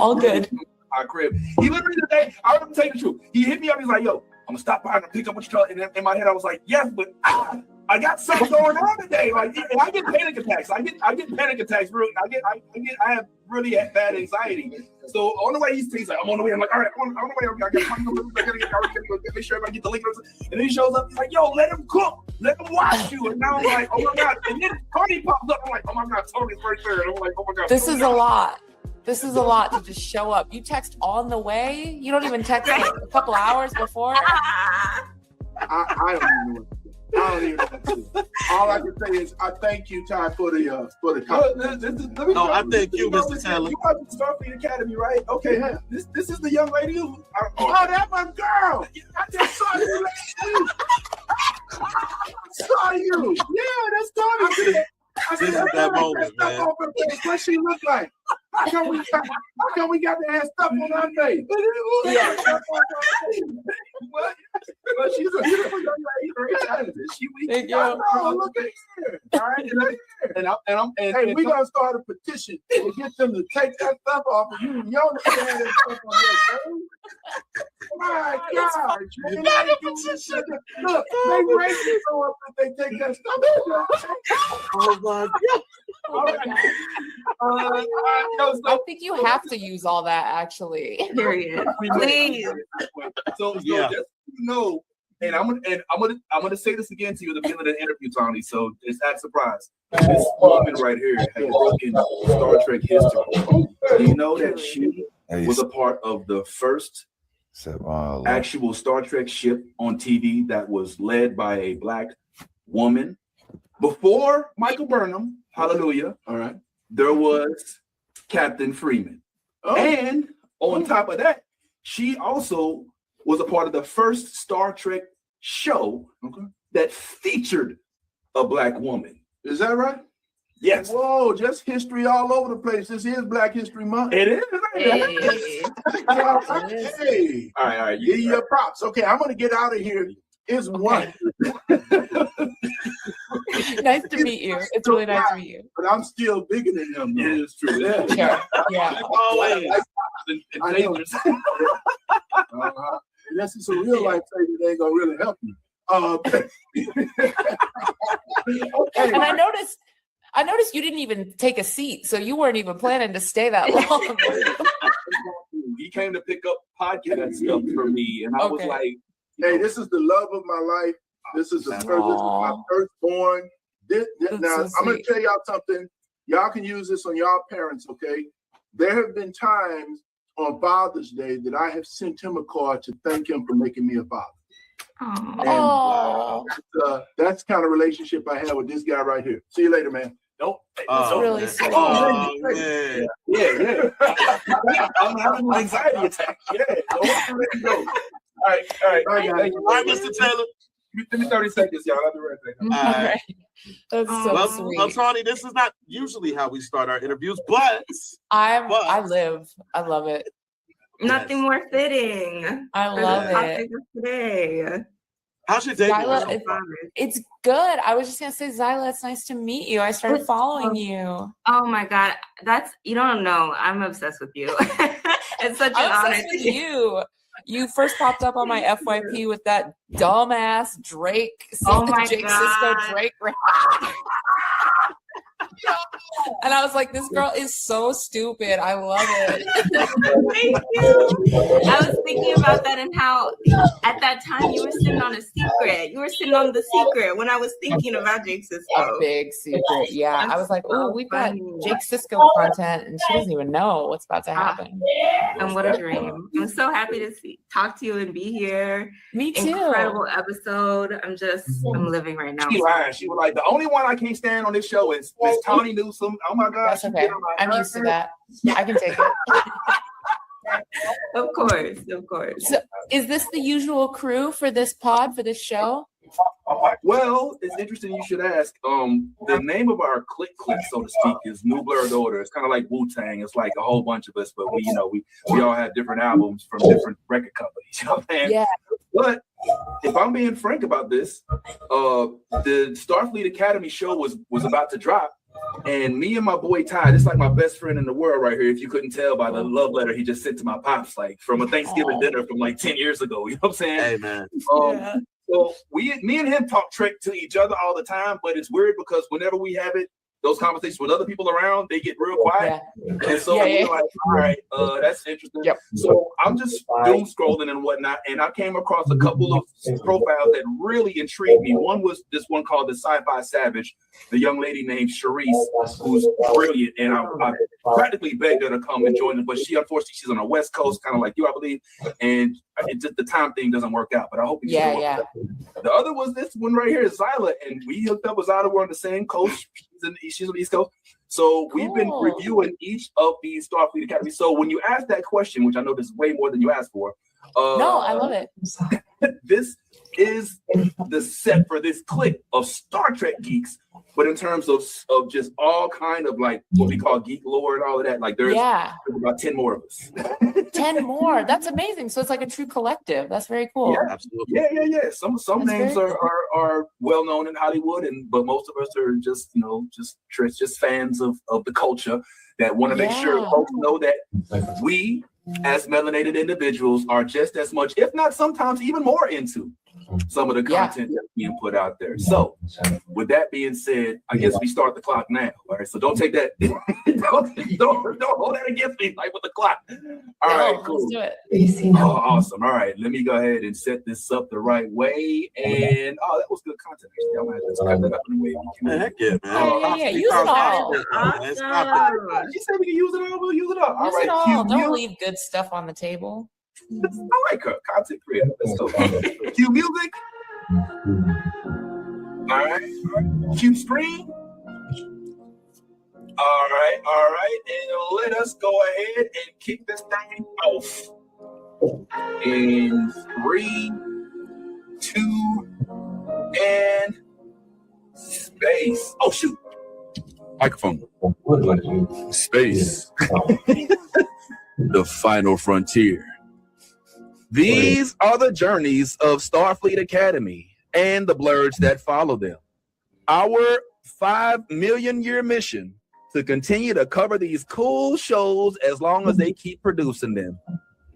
All good. My crib. He literally today, I remember telling the truth. He hit me up. He's like, "Yo, I'm gonna stop by and pick up what you tell." And in my head, I was like, "Yes, but I got something going on today." Like, and I get panic attacks. I get panic attacks. Really, I have really bad anxiety. So on the way, he's like, "I'm on the way." I'm like, "All right, I'm on the way. I gotta make sure everybody get the link." And then he shows up. He's like, "Yo, let him cook. Let him watch you." And now I'm like, "Oh my god!" And then Tony pops up. I'm like, "Oh my god, Tony's right there." And I'm like, "Oh my god." This is a lot. This is a lot to just show up. You text on the way. You don't even text like a couple hours before. I don't even know what to do. All I can say is I thank you, Ty, for the compliment. No, I thank you, Mr. Taylor. You watch the Starfleet Academy, right? Okay, Yeah. This is the young lady who. Oh, that's my girl. I just saw you last week. Saw you. Yeah, that's Tony. This is that moment, man. What she look like? How come we got to have stuff on our face? Yeah. But she's a beautiful young lady. She weak. Oh, look at here. All right, and we're gonna start a petition to get them to take that stuff off of you. You don't have that stuff on your face. My God, look, they raise it so up if they take that stuff. Oh my God. I think you have to use all that actually. Period. Please. So Yeah. just know, and I'm gonna say this again to you at the beginning of the interview, Tony. So it's not a surprise. This woman right here has broken Star Trek history. Do you know that she was a part of the first actual Star Trek ship on TV that was led by a black woman? Before Michael Burnham, hallelujah. All right. There was Captain Freeman. Oh. And on top of that, she also was a part of the first Star Trek show that featured a black woman. Is that right? Yes. Whoa, just history all over the place. This is Black History Month. It is. Hey. All right. Give you your props. Okay, I'm going to get out of here. It's one. Nice to meet you. It's really nice to meet you. But I'm still bigger than him. It is true. Yeah. Always. I know. Unless it's a real life thing, it ain't going to really help you. Okay. And I noticed you didn't even take a seat, so you weren't even planning to stay that long. He came to pick up podcast stuff for me, and I was like, hey, this is the love of my life. This is this is my firstborn. Now, I'm going to tell y'all something. Y'all can use this on y'all parents, okay? There have been times on Father's Day that I have sent him a card to thank him for making me a father. Oh. That's the kind of relationship I have with this guy right here. See you later, man. nope. It's really sweet. Oh, man. Yeah. I'm having an anxiety attack. Yeah. All right, Mr. Taylor. Give me 30 seconds, y'all. I'll be right back. All right. That's so sweet. Well, Tawny, this is not usually how we start our interviews, but I love it. Nothing more fitting. I love it. Today. How's your day Zyla, it's good. I was just gonna say, Zyla, it's nice to meet you. I started following you. Oh my God, you don't know. I'm obsessed with you. It's such an honor. Obsessed with you. You first popped up on my FYP with that dumbass Drake. Jake Sisko Drake. And I was like, this girl is so stupid. I love it. Thank you. I was thinking about that and how at that time you were sitting on a secret. You were sitting on the secret when I was thinking about Jake Sisko. A big secret. Yeah. I was like, oh, we've got Jake Sisko content and she doesn't even know what's about to happen. And what a dream. I'm so happy to talk to you and be here. Me too. Incredible episode. I'm living right now. She lied. She was like, the only one I can't stand on this show is Tawny Newsome. Oh my God. That's okay. I'm used to that. I can take it. Of course. So is this the usual crew for this pod, for this show? Well, it's interesting you should ask. The name of our clique, so to speak, is New Blurred Order. It's kind of like Wu-Tang. It's like a whole bunch of us, but we all have different albums from different record companies. You know what I'm saying? Yeah. But if I'm being frank about this, the Starfleet Academy show was about to drop, And me and my boy Ty, this is like my best friend in the world right here. If you couldn't tell by the love letter he just sent to my pops, like from a Thanksgiving dinner from like 10 years ago. You know what I'm saying? Hey, man. So me and him talk Trek to each other all the time, but it's weird because whenever we have it, those conversations with other people around, they get real quiet. And so we're like, all right, that's interesting. Yep. So I'm just doom scrolling and whatnot, and I came across a couple of profiles that really intrigued me. One was this one called the Sci-Fi Savage, the young lady named Charisse, who's brilliant, and I practically begged her to come and join them, but unfortunately she's on the West Coast, kind of like you, I believe, and it just the time thing doesn't work out. But I hope you The other was this one right here, Zyla, and we hooked up with Zyla. We're on the same coast. She's on the East Coast. So we've been reviewing each of these Starfleet Academy. So when you ask that question, which I know this is way more than you asked for. No, I love it. This is the set for this clique of Star Trek geeks, but in terms of just all kind of like what we call geek lore and all of that, like there's about 10 more of us. 10 more. That's amazing. So it's like a true collective. That's very cool. Yeah, absolutely. Yeah. Some names are well known in Hollywood, but most of us are just just fans of the culture that want to make sure folks know that we as melanated individuals are just as much, if not sometimes even more, into some of the content that's being put out there. So with that being said, I guess we start the clock now. All right, so don't take that don't hold that against me like with the clock. All right, cool. Let's do it. Oh, awesome. All right, let me go ahead and set this up the right way. And that was good content. Actually, I'm gonna have to type that up in the way. Heck yeah, man. Yeah. Use it all. Awesome. You said we can use it all. We'll use it all. All Use right, it all. Don't leave good stuff on the table. I like her. Content creator. Let's go. Cue music. All right. Cue screen. All right. And let us go ahead and kick this thing off. In 3, 2, and space. Oh, shoot. Microphone. Space. The final frontier. These are the journeys of Starfleet Academy and the blurs that follow them. Our 5 million year mission to continue to cover these cool shows as long as they keep producing them.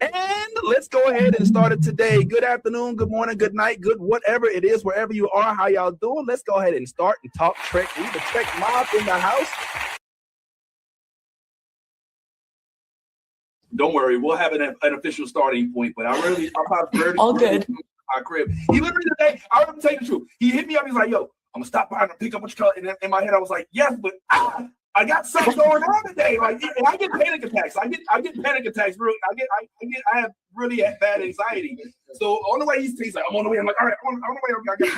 And let's go ahead and start it today. Good afternoon, good morning, good night, good whatever it is, wherever you are, how y'all doing? Let's go ahead and start and talk Trek. We the Trek mob in the house. Don't worry, we'll have an official starting point, but I'm all good. My crib. He literally today, I'm gonna tell you the truth. He hit me up, he's like, yo, I'm gonna stop by and pick up what you call it. And in my head, I was like, yes, but I got something going on today. Like, and I get panic attacks. I get panic attacks. Really, I have really bad anxiety. So on the way, he's like, I'm on the way. I'm like, all right, I'm on the way. I gotta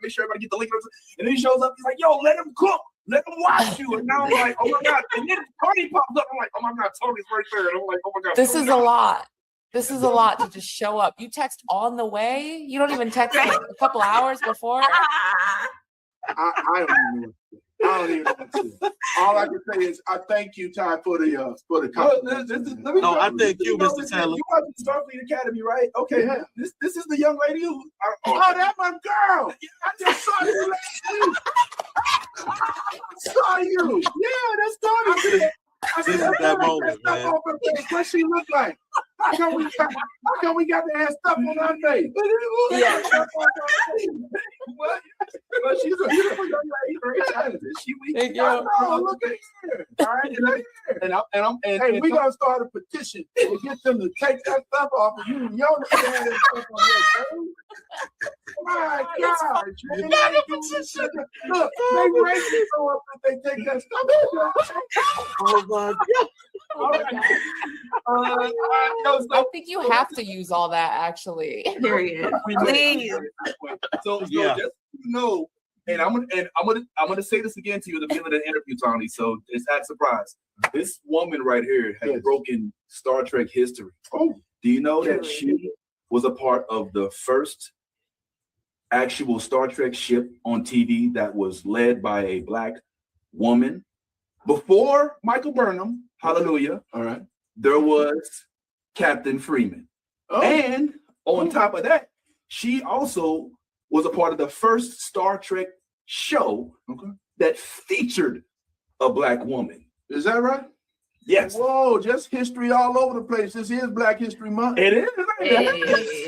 make sure everybody get the link. And then he shows up. He's like, yo, let him cook. Let them watch you. And now I'm like, oh my God. And then Tony pops up. I'm like, oh my God, Tony's right there. And I'm like, oh my God. This is a lot. This is a lot to just show up. You text on the way. You don't even text like a couple hours before. I don't even know what to say. All I can say is I thank you, Ty, for the compliment. No, I thank you, Mr. Taylor. You watch the Starfleet Academy, right? Okay, yeah. This is the young lady who. Oh, that's my girl. I just saw you last week. Saw you. Yeah, that's Tony. This is that moment, man. What she look like? How come we got to have stuff on our face? Yeah. Well, she's a beautiful young lady, very talented. Thank you. Look at here. All right, and we gonna start a petition to get them to take that stuff off of you. You don't have that stuff on your face. My God, you got a petition. Look, they raise it so up if they take that stuff off. Oh my God. I think you have to use all that actually. Period. Please. So just so you know, and I'm gonna say this again to you at the beginning of the interview, Tony. So it's not a surprise. This woman right here has broken Star Trek history. Oh, do you know that she was a part of the first actual Star Trek ship on TV that was led by a Black woman? Before Michael Burnham, hallelujah. All right. There was Captain Freeman. Oh. And on top of that, she also was a part of the first Star Trek show that featured a Black woman. Is that right? Yes. Whoa, just history all over the place. This is Black History Month. It is. Hey.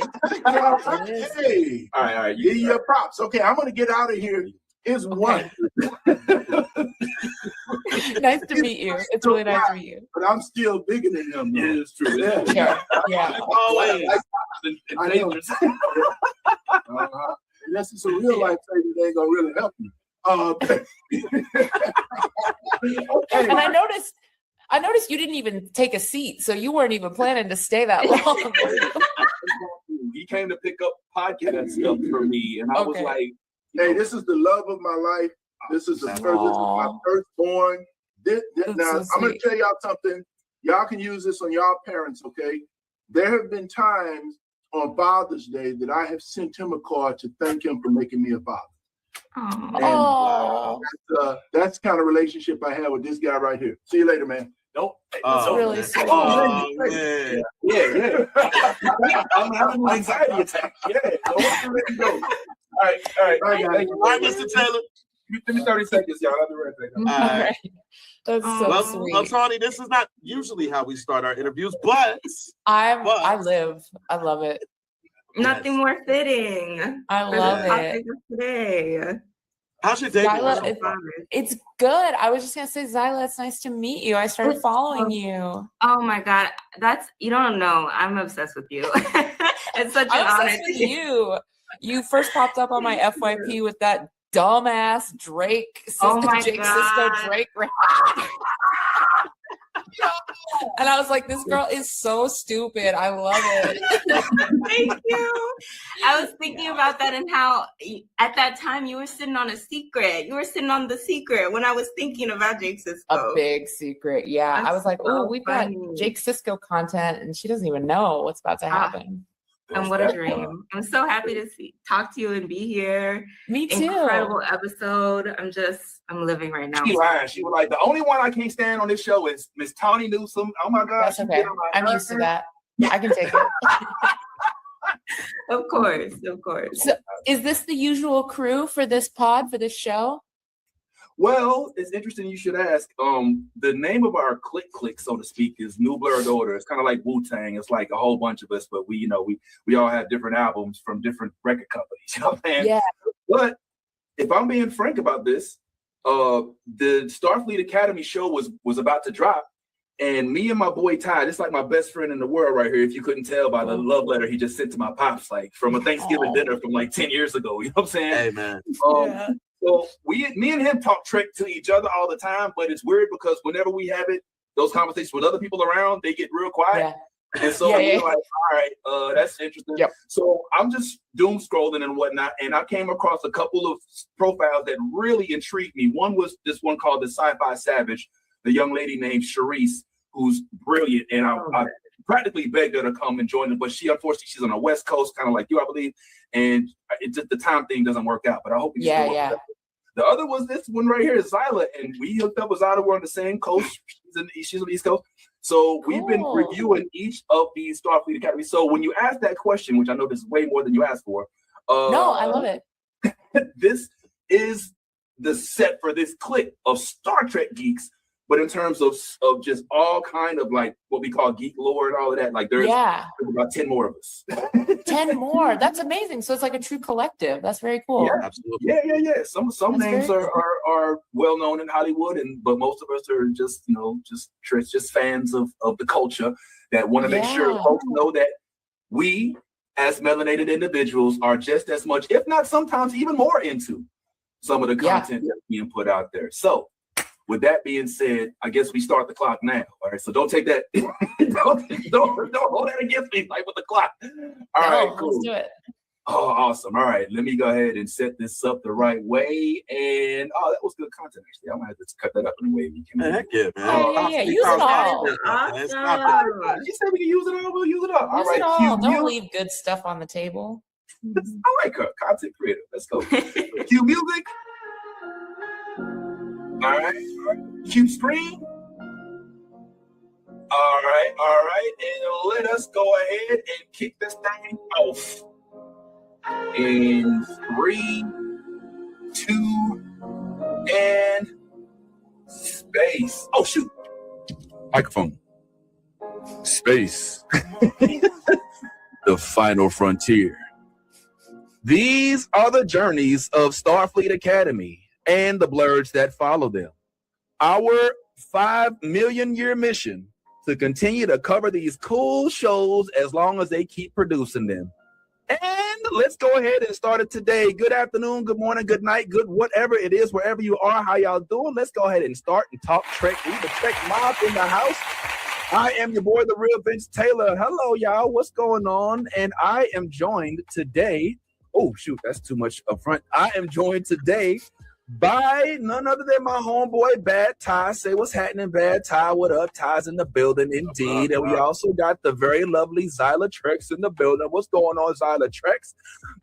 Hey. All right. Give you your props. Okay, I'm gonna get out of here. Here's one. Nice to meet you. It's really nice to meet you. But I'm still bigger than him. It is true. Yeah. Always. I know. Unless it's a real life thing, they ain't gonna really help you. Okay. And I noticed you didn't even take a seat, so you weren't even planning to stay that long. He came to pick up podcast stuff for me, and I was like, hey, this is the love of my life. This is my firstborn. Now, I'm going to tell y'all something. Y'all can use this on y'all parents, okay? There have been times on Father's Day that I have sent him a card to thank him for making me a father. Oh, that's the kind of relationship I have with this guy right here. See you later, man. nope. that's really sweet. Oh, man. Yeah. I'm having an anxiety attack. Yeah. So let's go. All right. Thank you. All right, Mr. Taylor. Give me 30 seconds, y'all. I'll be right back. All right. That's so sweet. Well, Tawny, this is not usually how we start our interviews, but I love it. Nothing more fitting. I love it. Today. How's your day? Zyla, it's good. I was just gonna say, Zyla, it's nice to meet you. I started following you. Oh my God, you don't know. I'm obsessed with you. It's such an I'm honor. obsessed with you. You first popped up on my FYP with that dumbass Drake, Jake Sisko Drake. And I was like, this girl is so stupid. I love it. Thank you. I was thinking about that and how at that time you were sitting on a secret. You were sitting on the secret when I was thinking about Jake Sisko. A big secret. Yeah. That's I was like, oh, so we've got Jake Sisko content and she doesn't even know what's about to happen. And what a dream. I'm so happy to talk to you and be here. Me too. Incredible episode. I'm living right now. She lied. She was like, the only one I can't stand on this show is Miss Tawny Newsome. Oh my God. That's okay. I'm used to that. I can take it. Of course. So, is this the usual crew for this pod, for this show? Well, it's interesting you should ask. The name of our clique, so to speak, is New Blurred Order. It's kind of like Wu-Tang. It's like a whole bunch of us, but we all have different albums from different record companies. You know what I'm saying? Yeah. But if I'm being frank about this, the Starfleet Academy show was about to drop, and me and my boy Ty, it's like my best friend in the world right here. If you couldn't tell by the love letter he just sent to my pops, like from a Thanksgiving dinner from like 10 years ago. You know what I'm saying? Hey, man. So me and him talk Trek to each other all the time, but it's weird because whenever we have those conversations with other people around, they get real quiet. Yeah. And so we're like, all right, that's interesting. Yep. So I'm just doom scrolling and whatnot, and I came across a couple of profiles that really intrigued me. One was this one called the Sci-Fi Savage, the young lady named Charisse, who's brilliant, and I practically begged her to come and join us, but unfortunately she's on the West Coast, kind of like you, I believe, and it just the time thing doesn't work out. But I hope you still work out. The other was this one right here, Zyla, and we hooked up with Zyla. We're on the same coast. She's on the East Coast. So we've been reviewing each of these Starfleet Academy. So when you ask that question, which I know this is way more than you asked for. No, I love it. This is the set for this clique of Star Trek geeks, but in terms of just all kind of like what we call geek lore and all of that, like there's about 10 more of us. 10 more. That's amazing. So it's like a true collective. That's very cool. Yeah, absolutely. Yeah. Some names are well known in Hollywood, but most of us are just fans of the culture that want to make sure folks know that we, as melanated individuals, are just as much, if not sometimes even more, into some of the content that's being put out there. So with that being said, I guess we start the clock now. All right, so don't take that. don't hold that against me, like with the clock. All right, cool. Let's do it. Oh, awesome. All right, let me go ahead and set this up the right way. And that was good content. Actually, I'm gonna have to cut that up in a way we can. Heck yeah, man. Use it all. Awesome. You said we can use it all. We'll use it all. All right. Don't leave good stuff on the table. I like her. Content creator. Let's go. Cue music. All right. Cue screen. All right. And let us go ahead and kick this thing off. In 3, 2, and Space. Oh shoot. Microphone. Space. The final frontier. These are the journeys of Starfleet Academy and the blurs that follow them. Our 5 million year mission to continue to cover these cool shows as long as they keep producing them. And let's go ahead and start it today. Good afternoon, good morning, good night, good whatever it is, wherever you are, how y'all doing. Let's go ahead and start and talk Trek. We the Trek mob in the house. I am your boy, the real Vince Taylor. Hello, y'all. What's going on? And I am joined today. Oh, shoot, that's too much up front. I am joined today by none other than my homeboy, Bad Ty. Say what's happening, Bad Ty. What up? Ty's in the building, indeed. And we also got the very lovely Zyla Trex in the building. What's going on, Zyla Trex?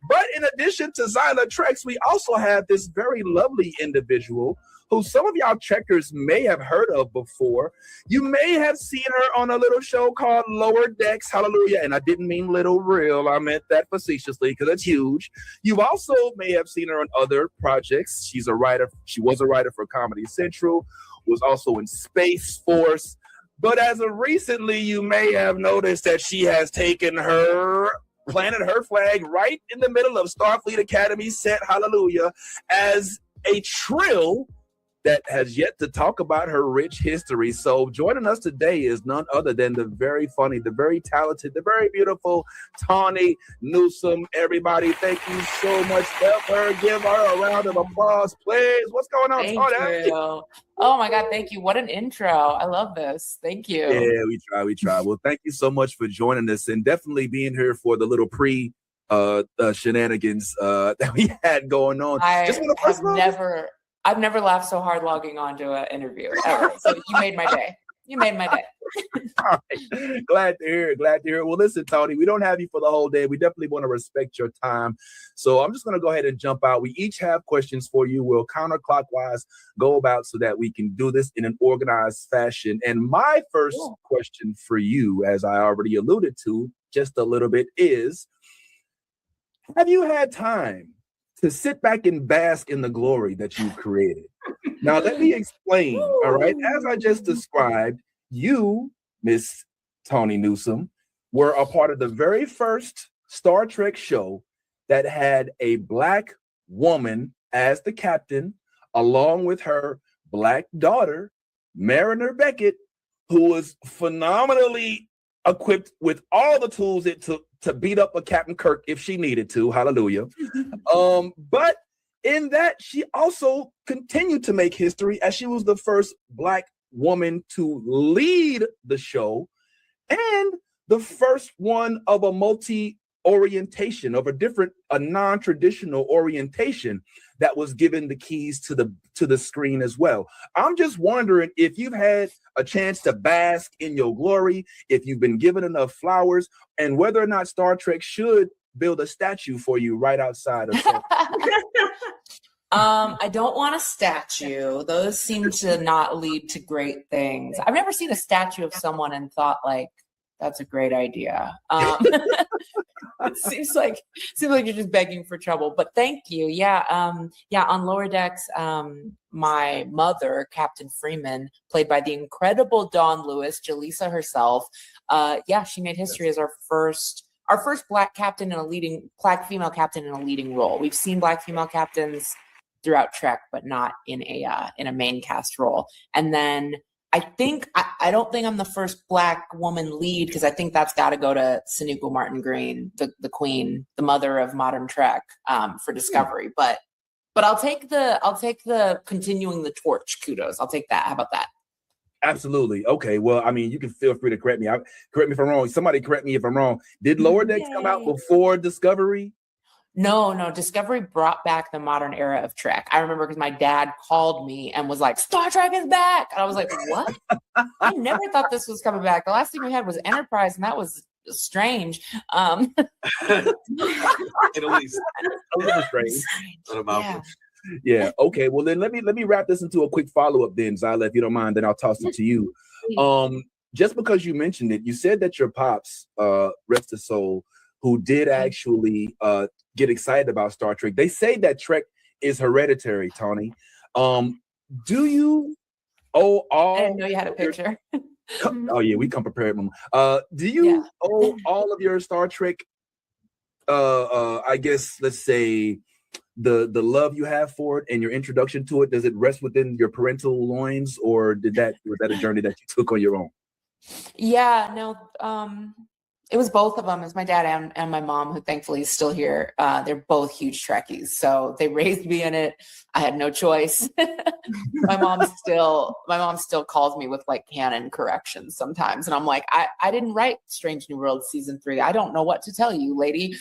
But in addition to Zyla Trex, we also have this very lovely individual who some of y'all checkers may have heard of before. You may have seen her on a little show called Lower Decks, hallelujah, and I didn't mean little real, I meant that facetiously because it's huge. You also may have seen her on other projects. She's a writer, she was a writer for Comedy Central, was also in Space Force, but as of recently, you may have noticed that she has planted her flag right in the middle of Starfleet Academy set, hallelujah, as a trill that has yet to talk about her rich history. So joining us today is none other than the very funny, the very talented, the very beautiful Tawny Newsome. Everybody, thank you so much. Help her, give her a round of applause, please. What's going on, Tawny? You. Oh my God, thank you. What an intro. I love this. Thank you. Yeah, we try. Well, thank you so much for joining us and definitely being here for the little shenanigans that we had going on. I've never laughed so hard logging on to an interview ever. So you made my day. All right. Glad to hear it. Well, listen, Tony, we don't have you for the whole day. We definitely want to respect your time. So I'm just going to go ahead and jump out. We each have questions for you. We'll counterclockwise go about so that we can do this in an organized fashion. And my first question for you, as I already alluded to just a little bit, is, have you had time to sit back and bask in the glory that you've created? Now, let me explain, all right? As I just described, you, Miss Tawny Newsome, were a part of the very first Star Trek show that had a Black woman as the captain, along with her Black daughter, Mariner Beckett, who was phenomenally equipped with all the tools it took to beat up a Captain Kirk if she needed to, hallelujah. But in that, she also continued to make history as she was the first Black woman to lead the show and the first one of a multi-orientation, of a non-traditional orientation that was given the keys to the screen as well. I'm just wondering if you've had a chance to bask in your glory, if you've been given enough flowers, and whether or not Star Trek should build a statue for you right outside of I don't want a statue. Those seem to not lead to great things. I've never seen a statue of someone and thought, like, that's a great idea. It seems like you're just begging for trouble, but thank you. Yeah. On Lower Decks, my mother, Captain Freeman, played by the incredible Dawn Lewis, Jaleesa herself. She made history as our first Black female captain in a leading role. We've seen Black female captains throughout Trek, but not in a main cast role. And then I don't think I'm the first Black woman lead, because I think that's got to go to Sonequa Martin Green, the queen, the mother of modern Trek, for Discovery. But I'll take the continuing the torch kudos. I'll take that. How about that? Absolutely. Okay. Well, I mean, you can feel free to correct me. Correct me if I'm wrong. Somebody correct me if I'm wrong. Did Lower Decks come out before Discovery? No. Discovery brought back the modern era of Trek. I remember because my dad called me and was like, Star Trek is back. And I was like, what? I never thought this was coming back. The last thing we had was Enterprise, and that was strange. At least a little strange. Yeah. Okay. Well, then let me wrap this into a quick follow-up then, Zyla, if you don't mind, then I'll toss it to you. Just because you mentioned it, you said that your pops, rest his soul, who did actually get excited about Star Trek. They say that Trek is hereditary, Tawny. Do you owe all? I didn't know you had a picture. Oh yeah, we come prepared. Do you owe all of your Star Trek? I guess let's say the love you have for it and your introduction to it. Does it rest within your parental loins, or was that a journey that you took on your own? Yeah, no. It was both of them. It's my dad and my mom, who thankfully is still here. They're both huge Trekkies, so they raised me in it. I had no choice. My mom still calls me with like canon corrections sometimes, and I'm like, I didn't write Strange New World season 3. I don't know what to tell you, lady.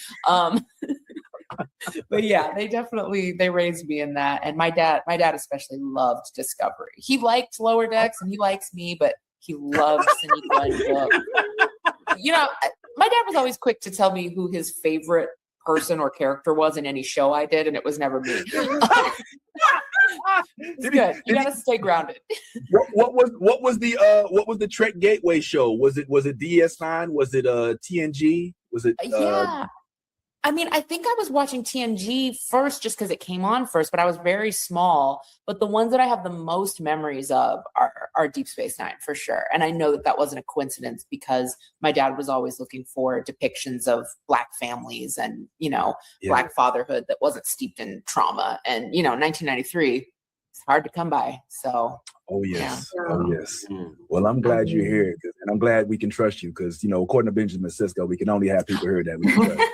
But yeah, they raised me in that. And my dad especially loved Discovery. He liked Lower Decks and he likes me, but he loves Cindy Glenn book. You know, my dad was always quick to tell me who his favorite person or character was in any show I did, and it was never me. It's good. You gotta stay grounded. What was the Trek Gateway show? Was it DS9? Was it TNG? Was it yeah. I mean, I think I was watching TNG first just because it came on first, but I was very small. But the ones that I have the most memories of are Deep Space Nine for sure. And I know that wasn't a coincidence because my dad was always looking for depictions of Black families and, Black fatherhood that wasn't steeped in trauma. And, 1993, it's hard to come by. So. Oh, yes. Yeah. Oh, yes. Well, I'm glad you're here, and I'm glad we can trust you because, according to Benjamin Sisko, we can only have people here that we can trust.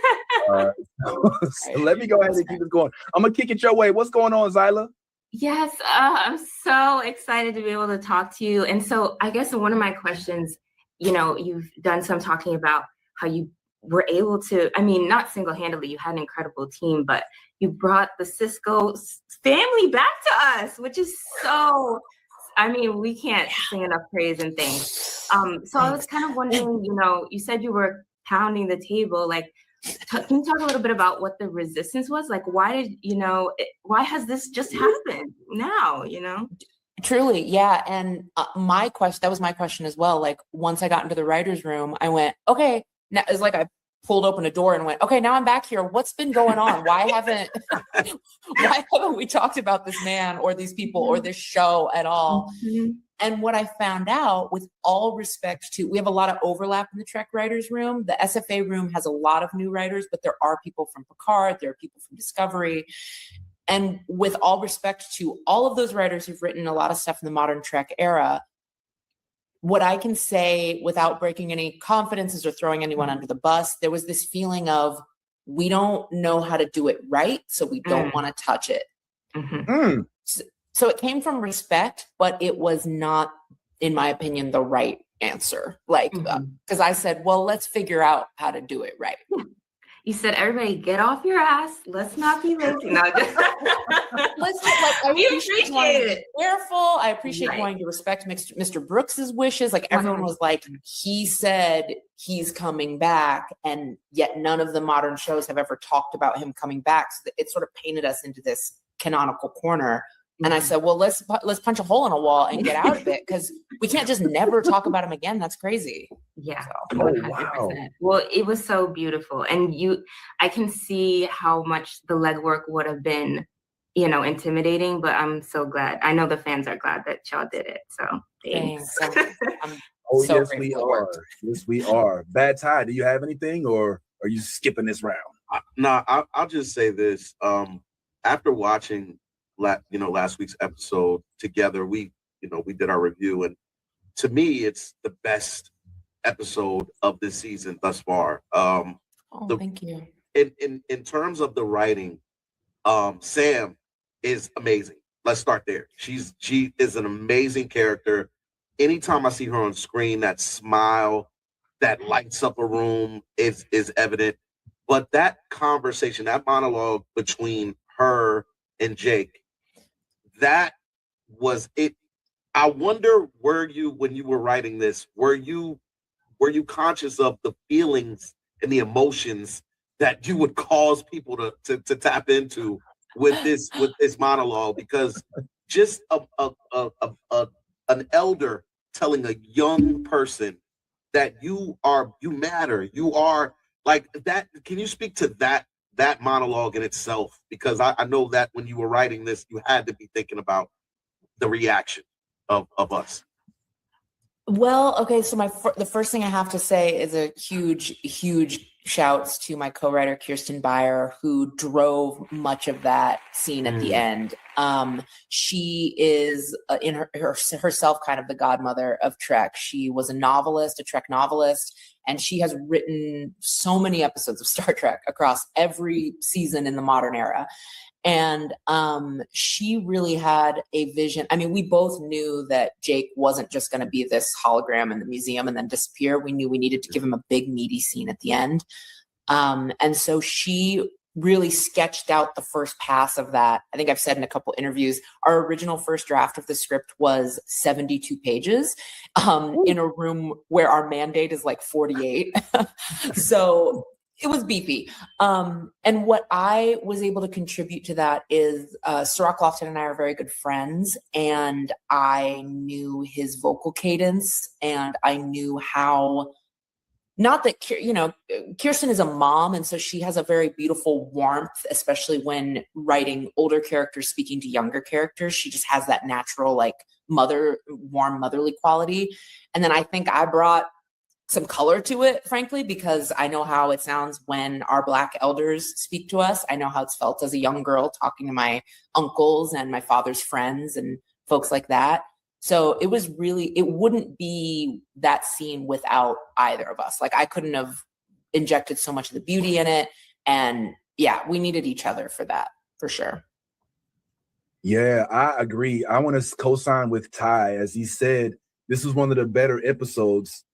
So let me go ahead and keep it going. I'm gonna kick it your way. What's going on, Zyla? Yes, I'm so excited to be able to talk to you. And so I guess one of my questions, you've done some talking about how you were able to, not single-handedly, you had an incredible team, but you brought the Sisko family back to us, which is so, we can't sing enough praise and thanks. So I was kind of wondering, you said you were pounding the table, like, can you talk a little bit about what the resistance was? Like, why has this just happened now, Truly, yeah. And that was my question as well. Like, once I got into the writer's room, I went, okay, now it's like I pulled open a door and went, okay, now I'm back here. What's been going on? Why haven't we talked about this man or these people or this show at all? Mm-hmm. And what I found out, with all respect to, we have a lot of overlap in the Trek writers room. The SFA room has a lot of new writers, but there are people from Picard, there are people from Discovery. And with all respect to all of those writers who've written a lot of stuff in the modern Trek era, what I can say without breaking any confidences or throwing anyone under the bus, there was this feeling of, we don't know how to do it right, so we don't want to touch it. Mm-hmm. So it came from respect, but it was not, in my opinion, the right answer. Like, because I said, well, let's figure out how to do it right. You said, everybody get off your ass. Let's not be lazy. No, just I appreciate it. Careful. I appreciate wanting to respect Mr. Brooks's wishes. Like, everyone was like, he said he's coming back, and yet none of the modern shows have ever talked about him coming back. So it sort of painted us into this canonical corner. And I said, well, let's punch a hole in a wall and get out of it, because we can't just never talk about him again. That's crazy. Yeah. So, 100%. Wow. Well, it was so beautiful. And I can see how much the legwork would have been, intimidating, but I'm so glad. I know the fans are glad that y'all did it. So thanks. Yes, we are. Yes, we are. Bad Ty, do you have anything, or are you skipping this round? I'll just say this. After watching last week's episode together, we did our review, and to me, it's the best episode of this season thus far. Thank you. In terms of the writing, Sam is amazing. Let's start there. She is an amazing character. Anytime I see her on screen, that smile that lights up a room is evident. But that conversation, that monologue between her and Jake, that was it. I wonder, when you were writing this, were you conscious of the feelings and the emotions that you would cause people to tap into with this monologue? Because just an elder telling a young person that you matter, you are like that. Can you speak to that monologue in itself? Because I know that when you were writing this, you had to be thinking about the reaction. of us? Well, okay, so the first thing I have to say is a huge shouts to my co-writer Kirsten Beyer, who drove much of that scene at the end. She is herself kind of the godmother of Trek. She was a novelist, a Trek novelist, and she has written so many episodes of Star Trek across every season in the modern era. And she really had a vision. I mean, we both knew that Jake wasn't just going to be this hologram in the museum and then disappear. We knew we needed to give him a big, meaty scene at the end. And so she really sketched out the first pass of that. I think I've said in a couple interviews, our original first draft of the script was 72 pages in a room where our mandate is like 48. So it was beefy. And what I was able to contribute to that is Sirach Lofton and I are very good friends, and I knew his vocal cadence, and I knew how, not that, you know, Kirsten is a mom, and so she has a very beautiful warmth, especially when writing older characters speaking to younger characters. She just has that natural, like, warm motherly quality. And then I think I brought some color to it, frankly, because I know how it sounds when our Black elders speak to us. I know how it's felt as a young girl talking to my uncles and my father's friends and folks like that. So it wouldn't be that scene without either of us. Like, I couldn't have injected so much of the beauty in it. And yeah, we needed each other for that, for sure. Yeah, I agree. I want to co-sign with Ty. As he said, this was one of the better episodes,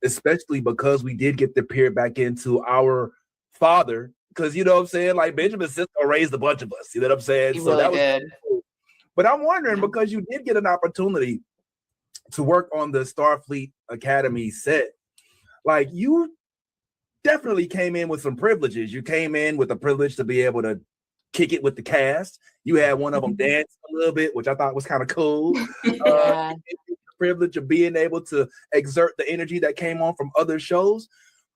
especially because we did get to peer back into our father, because, you know what I'm saying, like, Benjamin Sisko raised a bunch of us, you know what I'm saying? He So really that was did. cool. But I'm wondering, because you did get an opportunity to work on the Starfleet Academy set, like, you definitely came in with some privileges. You came in with the privilege to be able to kick it with the cast. You had one of them dance a little bit, which I thought was kind of cool. Yeah. Privilege of being able to exert the energy that came on from other shows,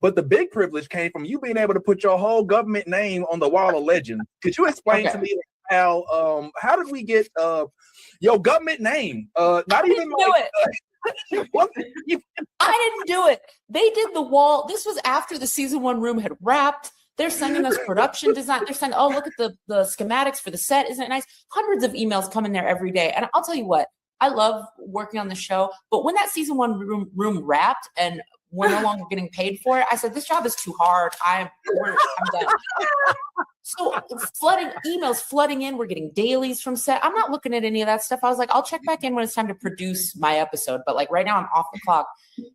but the big privilege came from you being able to put your whole government name on the wall of legends. Could you explain to me how did we get your government name? Not even like what? I didn't do it. They did the wall. This was after the season 1 room had wrapped. They're sending us production design. They're saying, oh, look at the schematics for the set. Isn't it nice? Hundreds of emails come in there every day. And I'll tell you what, I love working on the show, but when that season 1 room wrapped and we're no longer getting paid for it, I said, this job is too hard. I'm done. So emails flooding in. We're getting dailies from set. I'm not looking at any of that stuff. I was like, I'll check back in when it's time to produce my episode. But like right now I'm off the clock.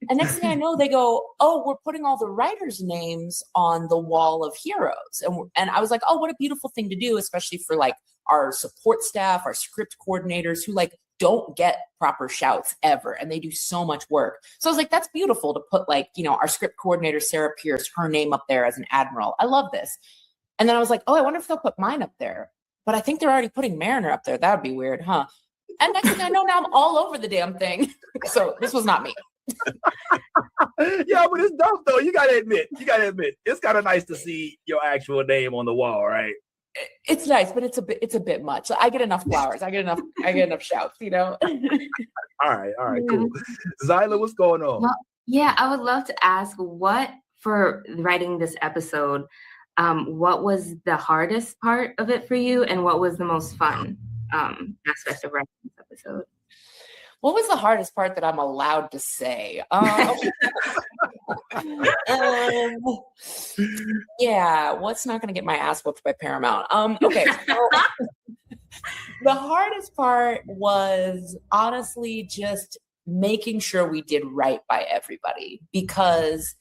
And next thing I know, they go, oh, we're putting all the writers' names on the wall of heroes. And I was like, oh, what a beautiful thing to do, especially for like our support staff, our script coordinators who like don't get proper shouts ever. And they do so much work. So I was like, that's beautiful to put like, you know, our script coordinator, Sarah Pierce, her name up there as an admiral. I love this. And then I was like, oh, I wonder if they'll put mine up there. But I think they're already putting Mariner up there. That would be weird, huh? And next thing I know, now I'm all over the damn thing. So this was not me. Yeah, but it's dope though. You gotta admit, it's kind of nice to see your actual name on the wall, right? It's nice, but it's a bit much. I get enough flowers. I get enough shouts, you know. All right, cool. Zyla, what's going on? Well, yeah, I would love to ask, what for writing this episode, what was the hardest part of it for you, and what was the most fun aspect of writing this episode? What was the hardest part that I'm allowed to say? Yeah, what's not going to get my ass whooped by Paramount? Okay, so the hardest part was honestly just making sure we did right by everybody, because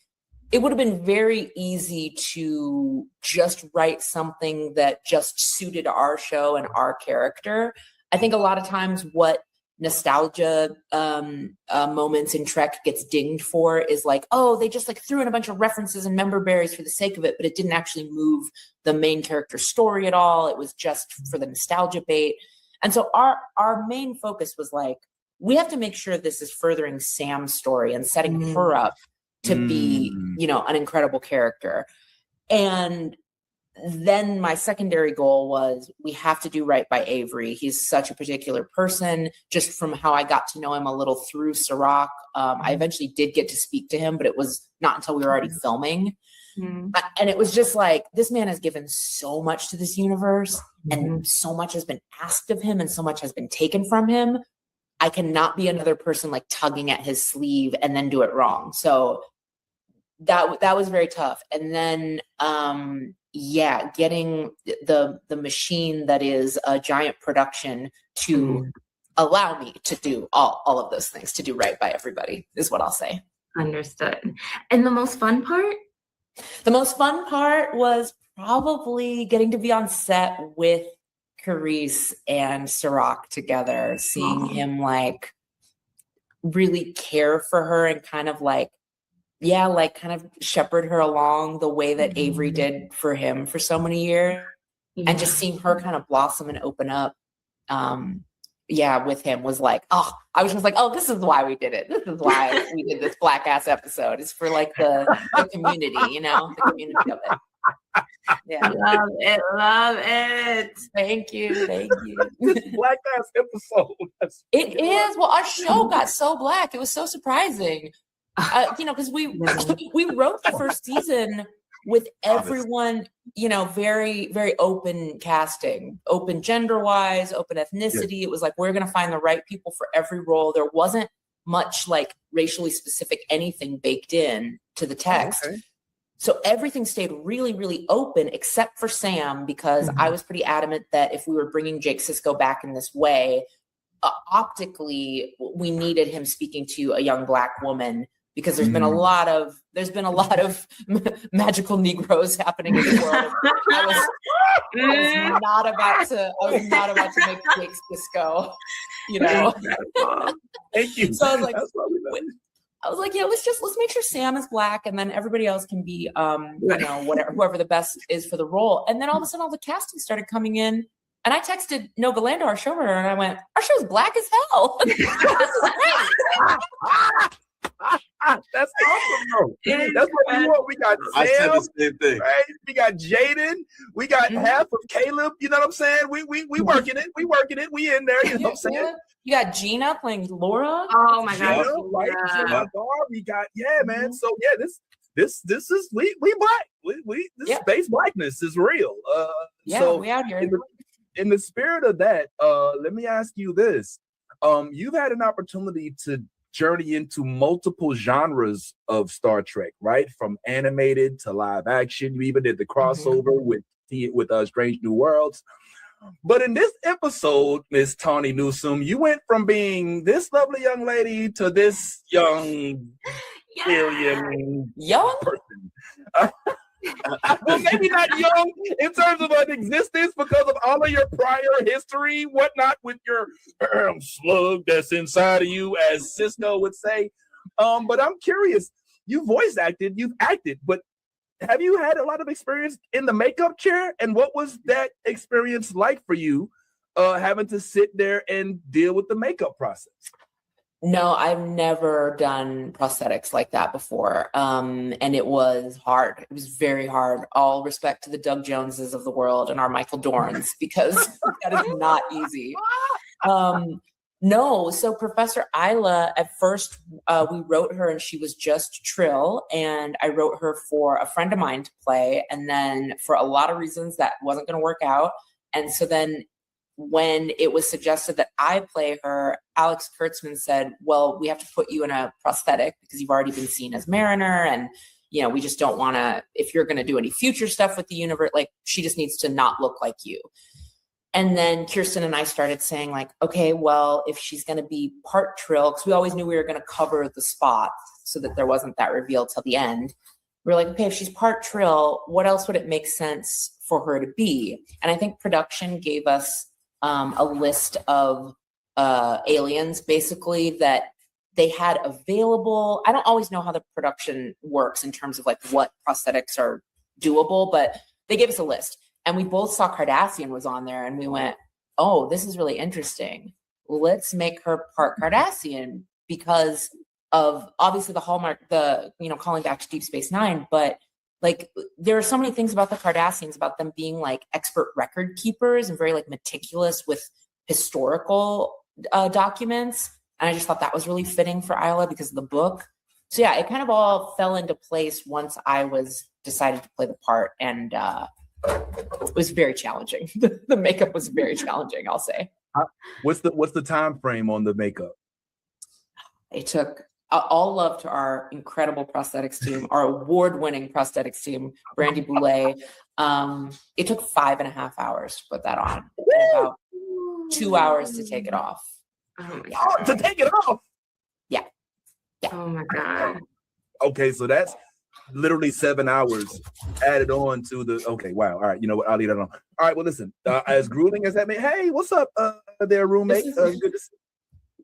it would have been very easy to just write something that just suited our show and our character. I think a lot of times what nostalgia moments in Trek gets dinged for is like, oh, they just like threw in a bunch of references and member berries for the sake of it, but it didn't actually move the main character story at all. It was just for the nostalgia bait. And so our main focus was like, we have to make sure this is furthering Sam's story and setting her up to be, you know, an incredible character. And then my secondary goal was we have to do right by Avery. He's such a particular person, just from how I got to know him a little through Sirach. I eventually did get to speak to him, but it was not until we were already filming. And it was just like, this man has given so much to this universe, and so much has been asked of him and so much has been taken from him. I cannot be another person like tugging at his sleeve and then do it wrong. So that was very tough. And then, getting the machine that is a giant production to allow me to do all of those things, to do right by everybody, is what I'll say. Understood. And the most fun part? The most fun part was probably getting to be on set with Carice and Sirach together, seeing him like really care for her and kind of like, kind of shepherd her along the way that Avery did for him for so many years. And just seeing her kind of blossom and open up, with him was like, I was just like, this is why we did it. This is why we did this black ass episode. It's for like the community, the community of it. Yeah. Love it. Thank you. This black ass episode. It is. Well, our show got so black. It was so surprising. Because we wrote the first season with everyone, very, very open casting, open gender-wise, open ethnicity. Yeah. It was like, we're going to find the right people for every role. There wasn't much like racially specific anything baked in to the text. Okay. So everything stayed really, really open except for Sam, because I was pretty adamant that if we were bringing Jake Sisko back in this way, optically, we needed him speaking to a young Black woman, because there's been a lot of magical Negroes happening in the world. I was not about to make Jake Sisko, Thank you. So I was like, let's make sure Sam is Black, and then everybody else can be, whoever the best is for the role. And then all of a sudden, all the casting started coming in, and I texted Noga Lando, our showrunner, and I went, "Our show's Black as hell. This is great." That's awesome, bro. That's what we want. We got Sam, I said the same thing. Right? We got Jaden. We got half of Caleb. You know what I'm saying? We working it. We working it. We in there. You know what I'm saying? You got Gina playing Laura. Oh my God. Right? Yeah. We got man. So this is we Black. This space Blackness is real. So we out here. In the spirit of that, let me ask you this. You've had an opportunity to journey into multiple genres of Star Trek, right? From animated to live action. You even did the crossover with Strange New Worlds. But in this episode, Miss Tawny Newsome, you went from being this lovely young lady to this young alien person. Well, maybe not young in terms of an existence because of all of your prior history, whatnot, with your slug that's inside of you, as Sisko would say. But I'm curious, you voice acted, you've acted, but have you had a lot of experience in the makeup chair? And what was that experience like for you, having to sit there and deal with the makeup process? No, I've never done prosthetics like that before. And it was hard. It was very hard. All respect to the Doug Joneses of the world and our Michael Dorns, because that is not easy. No, so Professor Isla, at first we wrote her and she was just Trill, and I wrote her for a friend of mine to play. And then for a lot of reasons that wasn't going to work out. And so then when it was suggested that I play her, Alex Kurtzman said, well, we have to put you in a prosthetic because you've already been seen as Mariner. And, we just don't want to, if you're going to do any future stuff with the universe, like, she just needs to not look like you. And then Kirsten and I started saying, like, okay, well, if she's going to be part Trill, because we always knew we were going to cover the spot so that there wasn't that reveal till the end. We're like, okay, if she's part Trill, what else would it make sense for her to be? And I think production gave us a list of aliens, basically, that they had available. I don't always know how the production works in terms of like what prosthetics are doable, but they gave us a list. And we both saw Cardassian was on there, and we went, oh, this is really interesting. Let's make her part Cardassian, because of obviously the hallmark, calling back to Deep Space Nine, but like there are so many things about the Cardassians, about them being like expert record keepers and very like meticulous with historical documents. And I just thought that was really fitting for Isla because of the book. So yeah, it kind of all fell into place once I was decided to play the part, and it was very challenging. The makeup was very challenging, I'll say. What's the time frame on the makeup? It took all love to our incredible prosthetics team, our award-winning prosthetics team, Brandy Boulay. It took 5.5 hours to put that on, and about 2 hours to take it off. Oh, to take it off. Yeah. Oh my God. Okay, so that's literally 7 hours added on to the. Okay, wow. All right, you know what? I'll leave that alone. All right, well, listen. As grueling as that may. Hey, what's up, there, roommate? Good to see.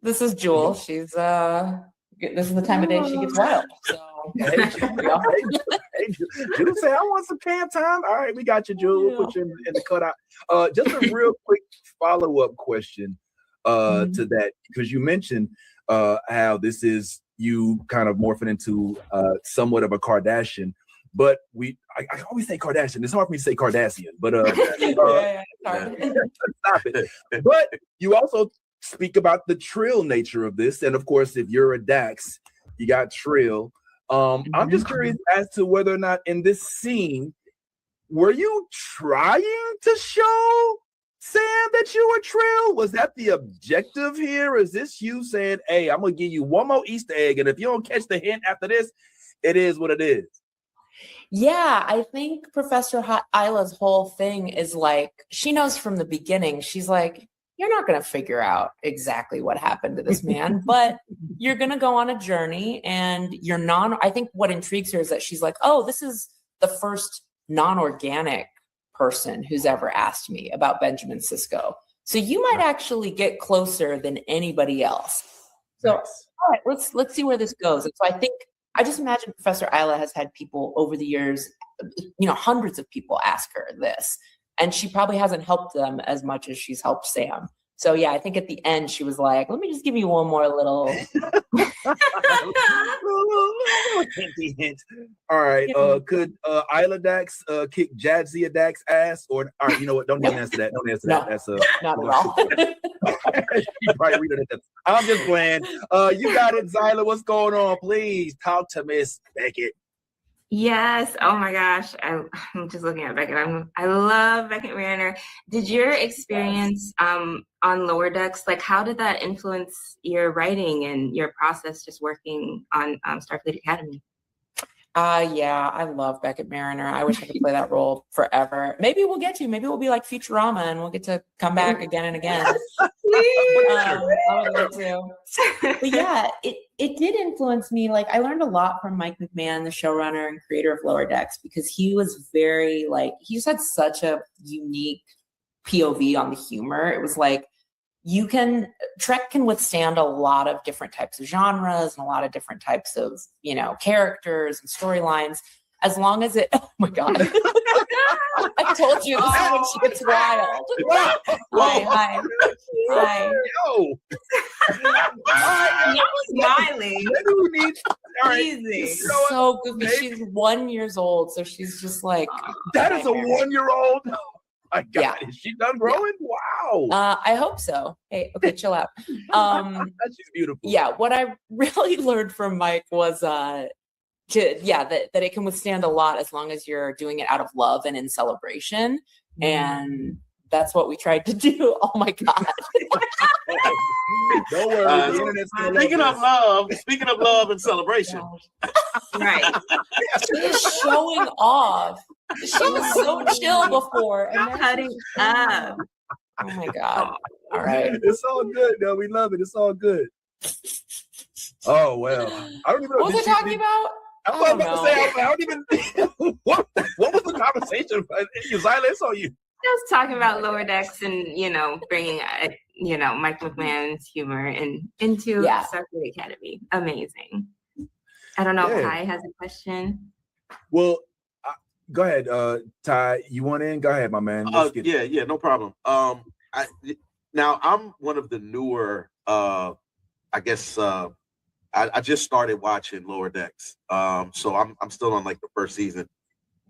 This is Jewel. She's this is the time of day she gets wild. So Hey, Jewel say I want some camp time. All right, we got you, Jewel. We'll put you in the cutout. Just a real quick follow-up question to that, because you mentioned how this is you kind of morphing into somewhat of a Kardashian, but I always say Kardashian. It's hard for me to say Cardassian, but stop it. But you also speak about the trill nature of this, and of course, if you're a Dax, you got trill. I'm just curious as to whether or not in this scene, were you trying to show Sam that you were trill? Was that the objective here? Is this you saying, hey, I'm gonna give you one more Easter egg, and if you don't catch the hint after this, it is what it is? yeah, I think Professor Isla's whole thing is like, she knows from the beginning, she's like, you're not going to figure out exactly what happened to this man, but you're going to go on a journey, and I think what intrigues her is that she's like, oh, this is the first non-organic person who's ever asked me about Benjamin Sisko. So you might actually get closer than anybody else. So, all right, let's see where this goes. And so I just imagine Professor Isla has had people over the years, hundreds of people ask her this. And she probably hasn't helped them as much as she's helped Sam. So yeah, I think at the end she was like, let me just give you one more little hint. All right. Could Isla Dax kick Jadzia Dax ass? Or all right, you know what? Don't even answer that. Don't answer that. That's not at all. You probably read it. I'm just playing. You got it, Zyla. What's going on? Please talk to Miss Beckett. Yes. Oh my gosh. I'm just looking at Beckett. I love Beckett Mariner. Did your experience on Lower Decks, like how did that influence your writing and your process just working on Starfleet Academy? Yeah, I love Beckett Mariner. I wish I could play that role forever. Maybe we'll get to. Maybe we'll be like Futurama and we'll get to come back again and again. I would love to. But yeah, it did influence me. Like I learned a lot from Mike McMahon, the showrunner and creator of Lower Decks, because he was very he just had such a unique POV on the humor. It was like Trek can withstand a lot of different types of genres and a lot of different types of, characters and storylines, as long as it, oh my God. I told you this is when she gets wild. Hi. Yo. Smiling. Easy. So goofy. She's 1 year old, so she's just like. That is a 1-year-old? My God, yeah. Is she done growing? Wow. I hope so. Hey, okay, chill out. She's beautiful. Yeah, what I really learned from Mike was that it can withstand a lot as long as you're doing it out of love and in celebration. And that's what we tried to do. Oh my God. Don't worry. Speaking of love and celebration. Right. She was showing off. She was so chill before. And cutting up. Oh my God. All right. It's all good, though. We love it. It's all good. Oh, well. I don't even know. What was I talking about? I was about to say, I don't even. What was the conversation? Zyla, it's on you. I was talking about Lower Decks and, bringing, Mike McMahon's humor into Starfleet Academy. Amazing. I don't know if Ty has a question. Well, go ahead, Ty. You want in? Go ahead, my man. Yeah, no problem. Now I'm one of the newer. I guess I just started watching Lower Decks. So I'm still on like the first season.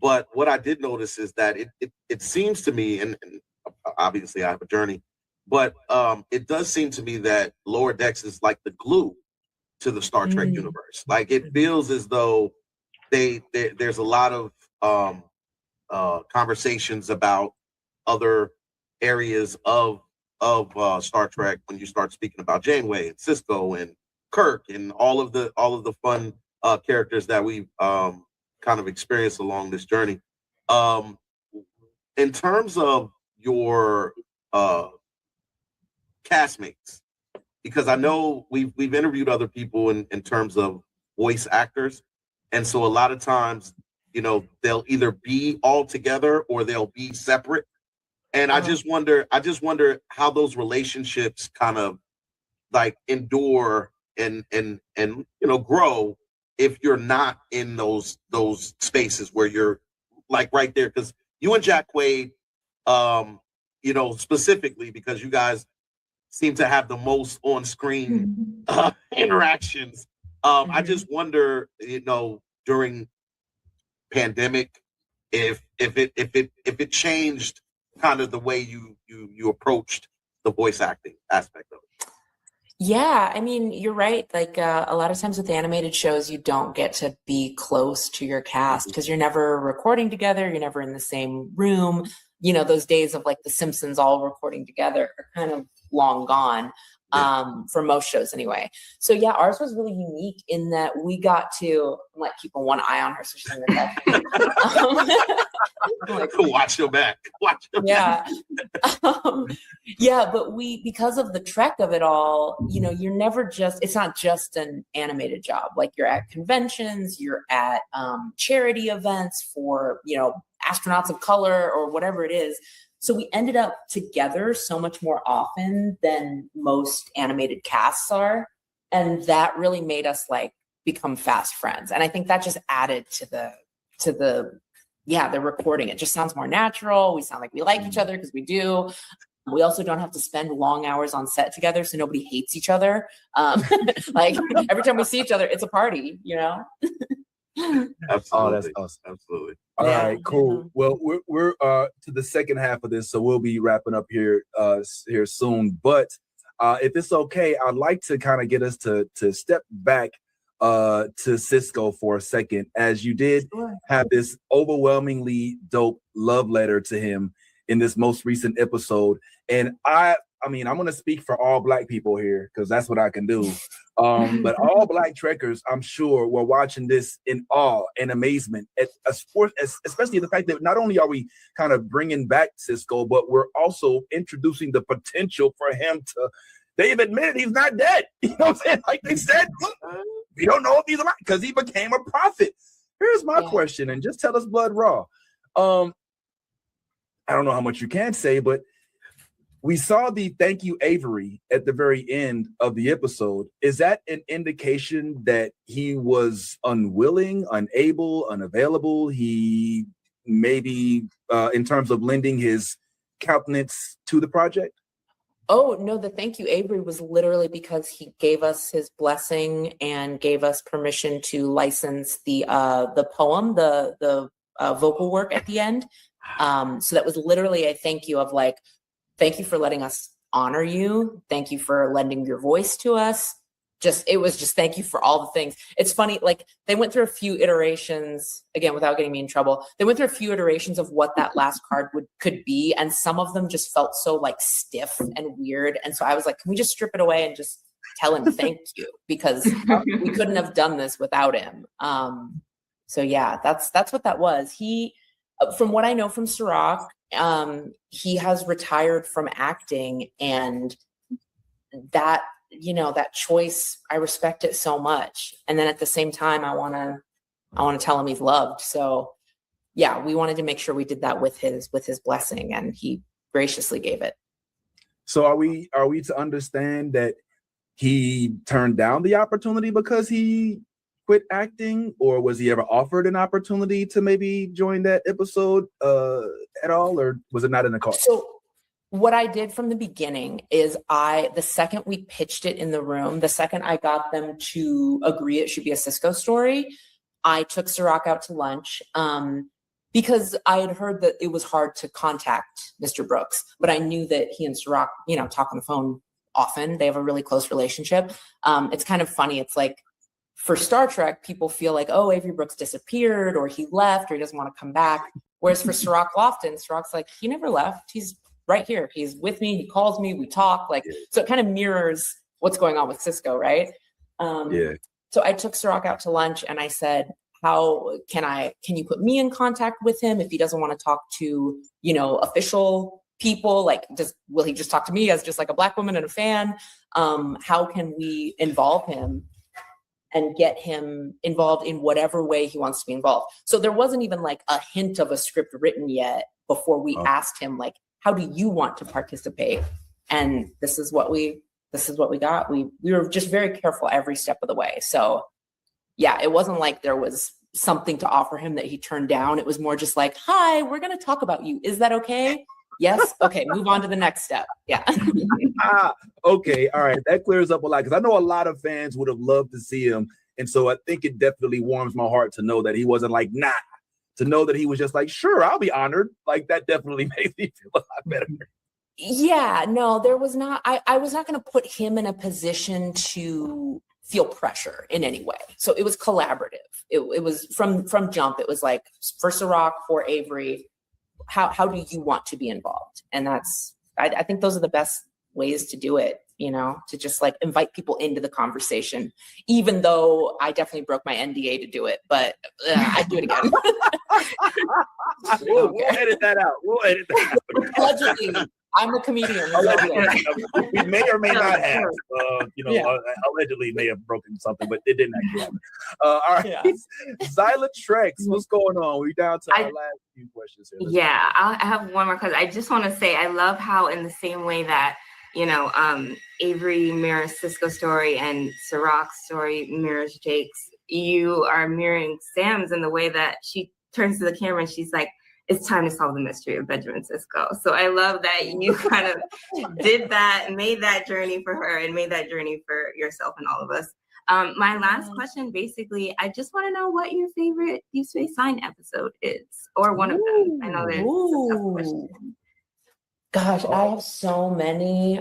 But what I did notice is that it seems to me, and obviously I have a journey, but it does seem to me that Lower Decks is like the glue to the Star Trek universe. Like it feels as though there's a lot of conversations about other areas of Star Trek when you start speaking about Janeway and Cisco and Kirk and all of the fun characters that we've kind of experienced along this journey. In terms of your castmates, because I know we've interviewed other people in terms of voice actors, and so a lot of times, you know, they'll either be all together or they'll be separate. And I just wonder how those relationships kind of like endure and you know grow if you're not in those spaces where you're like right there. Because you and Jack Quaid, you know, specifically because you guys seem to have the most on-screen interactions. I just wonder, you know, during pandemic, if it changed kind of the way you approached the voice acting aspect of it. Yeah, I mean, you're right. Like a lot of times with animated shows, you don't get to be close to your cast because you're never recording together. You're never in the same room. You know, those days of like The Simpsons all recording together are kind of long gone. For most shows anyway. So yeah, ours was really unique in that we got to like keeping one eye on her so she's in the like, watch your back. Watch your back. Yeah, but because of the trek of it all, you know, you're never it's not just an animated job. Like you're at conventions, you're at charity events for, you know, astronauts of color or whatever it is. So we ended up together so much more often than most animated casts are. And that really made us like become fast friends. And I think that just added to the recording. It just sounds more natural. We sound like we like each other because we do. We also don't have to spend long hours on set together. So nobody hates each other. Like every time we see each other, it's a party, you know? Absolutely. Oh, that's awesome. Absolutely. All right, cool. Well, we're to the second half of this, so we'll be wrapping up here soon. But if it's okay, I'd like to kind of get us to step back to Cisco for a second, as you did have this overwhelmingly dope love letter to him in this most recent episode. And I mean, I'm going to speak for all Black people here because that's what I can do. But all Black Trekkers, I'm sure, were watching this in awe and amazement at a sport, especially the fact that not only are we kind of bringing back Cisco, but we're also introducing the potential for him to. They've admitted he's not dead. You know what I'm saying? Like they said, we don't know if he's alive because he became a prophet. Here's my question, and just tell us blood raw. I don't know how much you can say, but we saw the thank you, Avery, at the very end of the episode. Is that an indication that he was unwilling, unable, unavailable? He maybe, in terms of lending his countenance to the project? Oh, no, the thank you, Avery, was literally because he gave us his blessing and gave us permission to license the poem, the vocal work at the end. So that was literally a thank you of like, thank you for letting us honor you. Thank you for lending your voice to us. It was just thank you for all the things. It's funny, like they went through a few iterations, again, without getting me in trouble. They went through a few iterations of what that last card could be. And some of them just felt so like stiff and weird. And so I was like, can we just strip it away and just tell him thank you? Because we couldn't have done this without him. So yeah, that's what that was. He, from what I know from Sirach, he has retired from acting, and that, you know, that choice, I respect it so much. And then at the same time, I want to tell him he's loved. So yeah, we wanted to make sure we did that with his blessing, and he graciously gave it. So are we to understand that he turned down the opportunity because he quit acting, or was he ever offered an opportunity to maybe join that episode at all, or was it not in the cards? So what I did from the beginning is the second we pitched it in the room, the second I got them to agree it should be a Cisco story, I took Sirach out to lunch because I had heard that it was hard to contact Mr. Brooks, but I knew that he and Sirach, talk on the phone often. They have a really close relationship. It's kind of funny. It's like for Star Trek, people feel like, oh, Avery Brooks disappeared or he left or he doesn't want to come back. Whereas for Sirach Lofton, Sirach's like, he never left. He's right here. He's with me. He calls me. We talk. So it kind of mirrors what's going on with Cisco, right? So I took Sirach out to lunch and I said, how can you put me in contact with him if he doesn't want to talk to, official people? Like, will he just talk to me as just like a Black woman and a fan? How can we involve him and get him involved in whatever way he wants to be involved? So there wasn't even like a hint of a script written yet before we asked him, like, how do you want to participate? And this is what we got. We were just very careful every step of the way. So yeah, it wasn't like there was something to offer him that he turned down. It was more just like, hi, we're going to talk about you. Is that okay? Yes. Okay. Move on to the next step. Yeah. Okay. All right. That clears up a lot, because I know a lot of fans would have loved to see him. And so I think it definitely warms my heart to know that he wasn't like, nah, to know that he was just like, sure, I'll be honored. Like, that definitely made me feel a lot better. Yeah, no, there was not, I was not going to put him in a position to feel pressure in any way. So it was collaborative. It was from jump. It was like, for Sirach, for Avery, how do you want to be involved? And I think those are the best ways to do it, to just like invite people into the conversation, even though I definitely broke my NDA to do it, but I'd do it again. We'll edit that out. Allegedly. I'm a comedian. We may or may not have, allegedly may have broken something, but it didn't actually happen. All right. Yeah. Xyla Trex, what's going on? We're down to our last few questions here. Yeah, I have one more question. I just want to say, I love how in the same way that, Avery mirrors Cisco's story and Sirach's story mirrors Jake's, you are mirroring Sam's in the way that she turns to the camera and she's like, it's time to solve the mystery of Benjamin Sisko. So I love that you kind of did that, made that journey for her and made that journey for yourself and all of us. My last question, basically, I just want to know what your favorite Deep Space Nine episode is, or one of them. I know there's a tough question. Gosh, I have so many.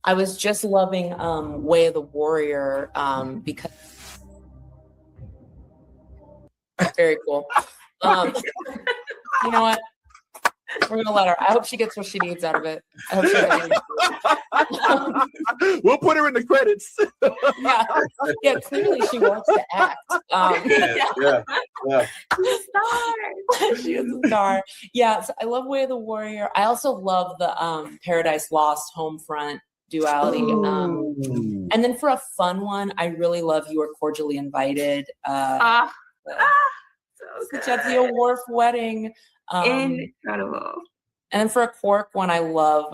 I was just loving Way of the Warrior because very cool. You know what? We're gonna let her. I hope she gets what she needs out of it. I hope she we'll put her in the credits. Yeah. Clearly she wants to act. Yeah. She is a star. Yeah. So I love Way of the Warrior. I also love the Paradise Lost Homefront duality. And then for a fun one, I really love You Are Cordially Invited. Jadzia Wharf wedding. Incredible. And then for a Quark one, I love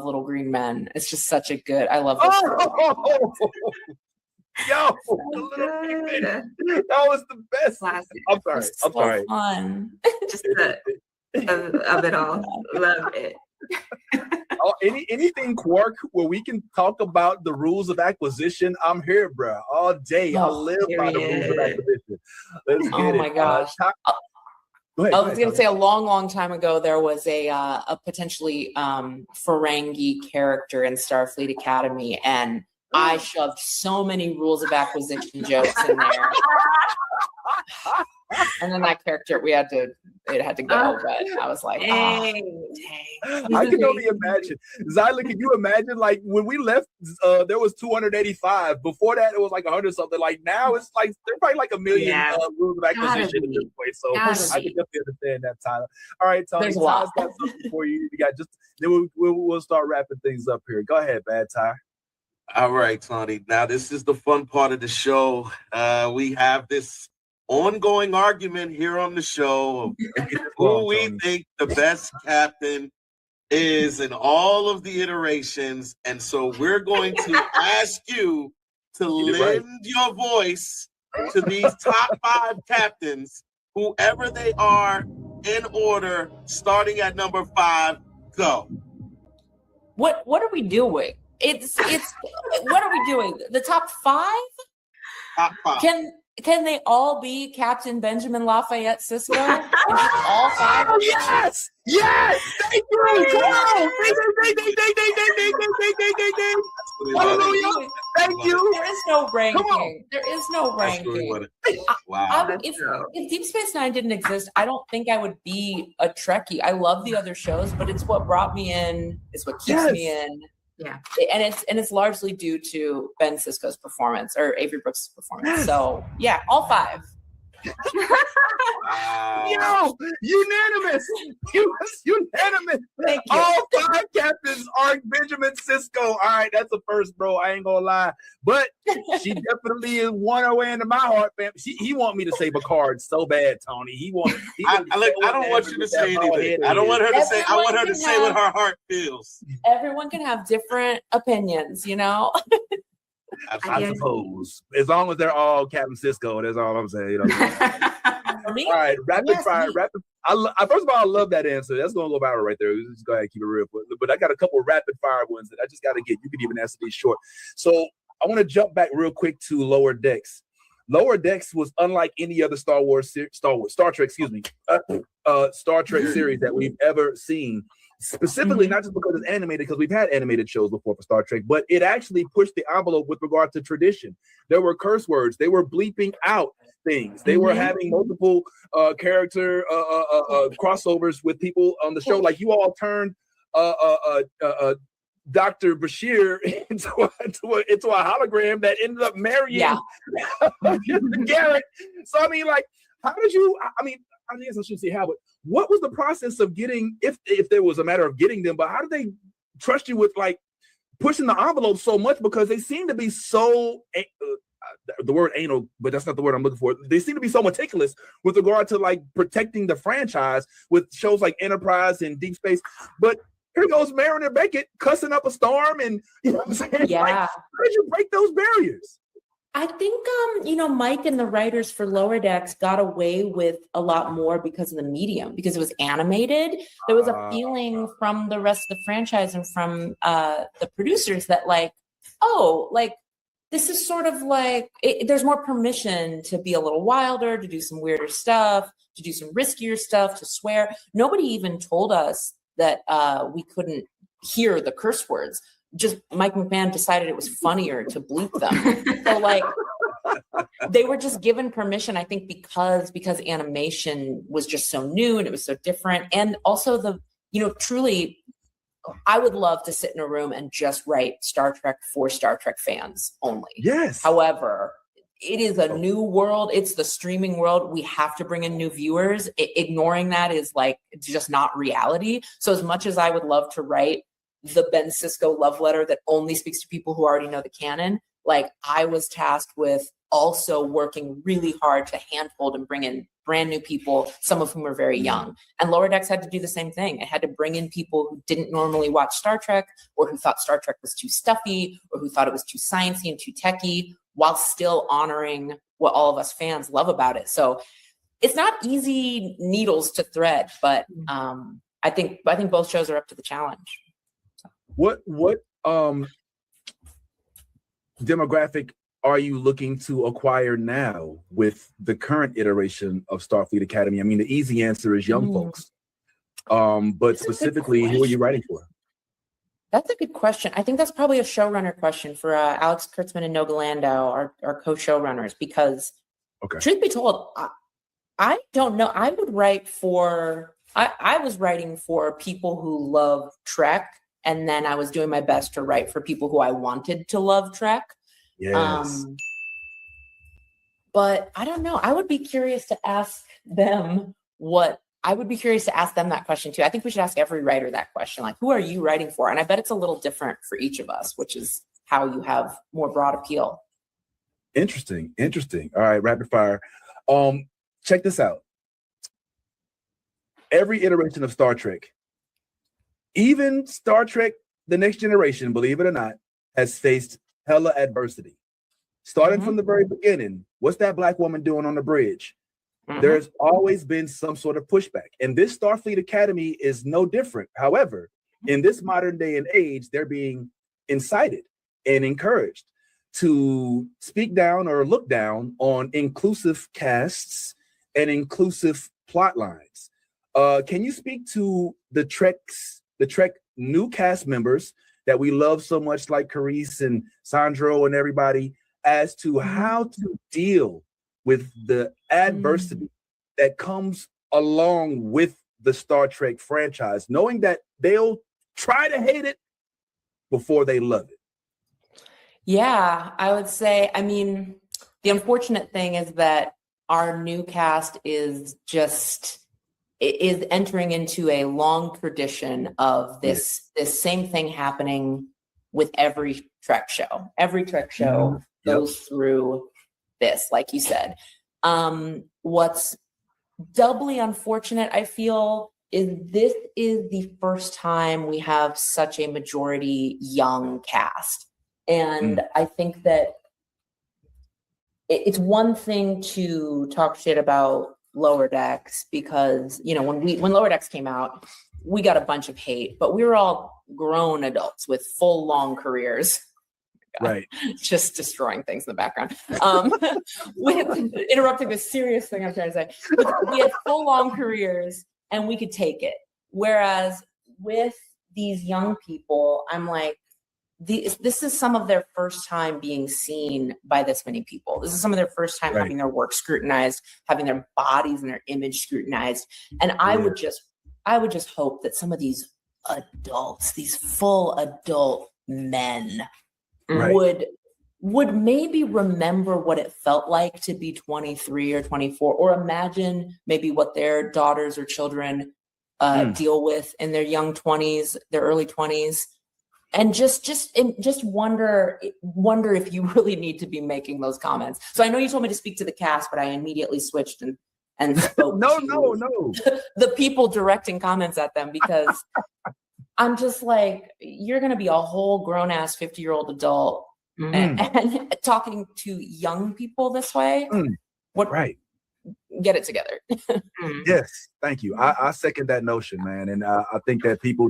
Little Green Men. It's just such a good. I love this. Yo, Little Green Men. That was the best. Classic. I'm sorry. Fun. Just of it all. Love it. Anything Quark where we can talk about the rules of acquisition, I'm here, bro, all day. I live by the rules of acquisition. Let's get it. Oh my gosh. Go ahead, I was going to say a long time ago, there was a potentially Ferengi character in Starfleet Academy, and I shoved so many rules of acquisition jokes in there. And then that character, it had to go, but I was like, dang. I can only imagine. Xyla, can you imagine, like, when we left, there was 285. Before that, it was like 100 something. Like, now it's like, there's probably like a million rules of acquisition at this point. So I can definitely understand that, Tyler. All right, Tony, Ty's got something for you. Then we'll start wrapping things up here. Go ahead, Bad Ty. All right, Tony. Now, this is the fun part of the show. We have this ongoing argument here on the show of who we think the best captain is in all of the iterations. And so we're going to ask you to lend your voice to these top 5 captains, whoever they are, in order, starting at number 5. Go. What are we doing? It's what are we doing? The top 5? Top 5. Can they all be Captain Benjamin Lafayette Sisko? All 5? Oh, yes! Yes! Thank you! Come on! Ding, ding, ding, ding, ding, ding, ding, ding, ding, ding, ding. Hallelujah! Thank you! There is no ranking. There is no ranking. Wow. If Deep Space Nine didn't exist, I don't think I would be a Trekkie. I love the other shows, but it's what brought me in. It's what keeps me in. Yeah. And it's largely due to Ben Sisko's performance or Avery Brooks' performance. So yeah, all 5. Yo, unanimous. Unanimous. Thank you. All 5 captains are Benjamin Sisko. All right, that's a first, bro. I ain't gonna lie. But she definitely is one away into my heart, fam. He want me to say Picard so bad, Tony. I don't want you to say anything. I don't want her to say. I want her to say what her heart feels. Everyone can have different opinions, you know. I suppose, as long as they're all Captain Sisko, that's all I'm saying. You know? For me, all right, rapid fire. First of all, I love that answer. That's gonna go viral right there. Just go ahead and keep it real. But I got a couple of rapid fire ones that I just got to get. You can even answer these short. So I want to jump back real quick to Lower Decks. Lower Decks was unlike any other Star Trek series that we've ever seen. Specifically, not just because it's animated, because we've had animated shows before for Star Trek, but it actually pushed the envelope with regard to tradition. There were curse words. They were bleeping out things. They were having multiple character crossovers with people on the show. Like you all turned Dr. Bashir into a hologram that ended up marrying Garrett. So I mean, like, how did you? I guess I shouldn't say how, but what was the process of getting, if there was a matter of getting them, but how did they trust you with like pushing the envelope so much? Because they seem to be so, the word anal, but that's not the word I'm looking for. They seem to be so meticulous with regard to like protecting the franchise with shows like Enterprise and Deep Space. But here goes Mariner Beckett cussing up a storm, and you know what I'm saying? Yeah. Like, how did you break those barriers? I think, Mike and the writers for Lower Decks got away with a lot more because of the medium, because it was animated. There was a feeling from the rest of the franchise and from the producers that this is sort of like, there's more permission to be a little wilder, to do some weirder stuff, to do some riskier stuff, to swear. Nobody even told us that we couldn't hear the curse words. Just Mike McMahon decided it was funnier to bleep them. So like they were just given permission, I think, because animation was just so new and it was so different. And also truly, I would love to sit in a room and just write Star Trek for Star Trek fans only. Yes. However, it is a new world. It's the streaming world. We have to bring in new viewers. Ignoring that is like just not reality. So as much as I would love to write the Ben Sisko love letter that only speaks to people who already know the canon, like I was tasked with also working really hard to handhold and bring in brand new people, some of whom are very young. And Lower Decks had to do the same thing. It had to bring in people who didn't normally watch Star Trek, or who thought Star Trek was too stuffy, or who thought it was too sciencey and too techy, while still honoring what all of us fans love about it. So it's not easy needles to thread, but I think both shows are up to the challenge. What demographic are you looking to acquire now with the current iteration of Starfleet Academy? I mean, the easy answer is young folks. But specifically, who are you writing for? That's a good question. I think that's probably a showrunner question for Alex Kurtzman and Noga Landau, our co-showrunners, because truth be told, I don't know. I would write for, I was writing for people who love Trek, and then I was doing my best to write for people who I wanted to love Trek. Yes. But I don't know. I would be curious to ask them that question too. I think we should ask every writer that question. Like, who are you writing for? And I bet it's a little different for each of us, which is how you have more broad appeal. Interesting. All right, rapid fire. Check this out. Every iteration of Star Trek, even Star Trek The Next Generation, believe it or not, has faced hella adversity. Starting from the very beginning, what's that Black woman doing on the bridge? There's always been some sort of pushback. And this Starfleet Academy is no different. However, in this modern day and age, they're being incited and encouraged. to speak down or look down on inclusive casts and inclusive plot lines. Can you speak to the Trek new cast members that we love so much, like Carice and Sandro and everybody, as to how to deal with the adversity that comes along with the Star Trek franchise, knowing that they'll try to hate it before they love it? Yeah, I would say, I mean, the unfortunate thing is that our new cast is entering into a long tradition of this same thing happening with every Trek show. Every Trek show goes through this, like you said. What's doubly unfortunate, I feel, is this is the first time we have such a majority young cast. And I think that it's one thing to talk shit about Lower Decks because, you know, when Lower Decks came out, we got a bunch of hate, but we were all grown adults with full long careers. Right. Just destroying things in the background. With interrupting the serious thing I'm trying to say. We had full long careers and we could take it. Whereas with these young people, I'm like, this is some of their first time being seen by this many people. This is some of their first time having their work scrutinized, having their bodies and their image scrutinized. And I would just hope that some of these adults, these full adult men, would maybe remember what it felt like to be 23 or 24, or imagine maybe what their daughters or children deal with in their young 20s, their early 20s. And just wonder if you really need to be making those comments. So I know you told me to speak to the cast, but I immediately switched and spoke no. the people directing comments at them, because I'm just like, you're going to be a whole grown ass 50-year-old adult and talking to young people this way. Get it together. Yes, thank you. I second that notion, man. And I think that people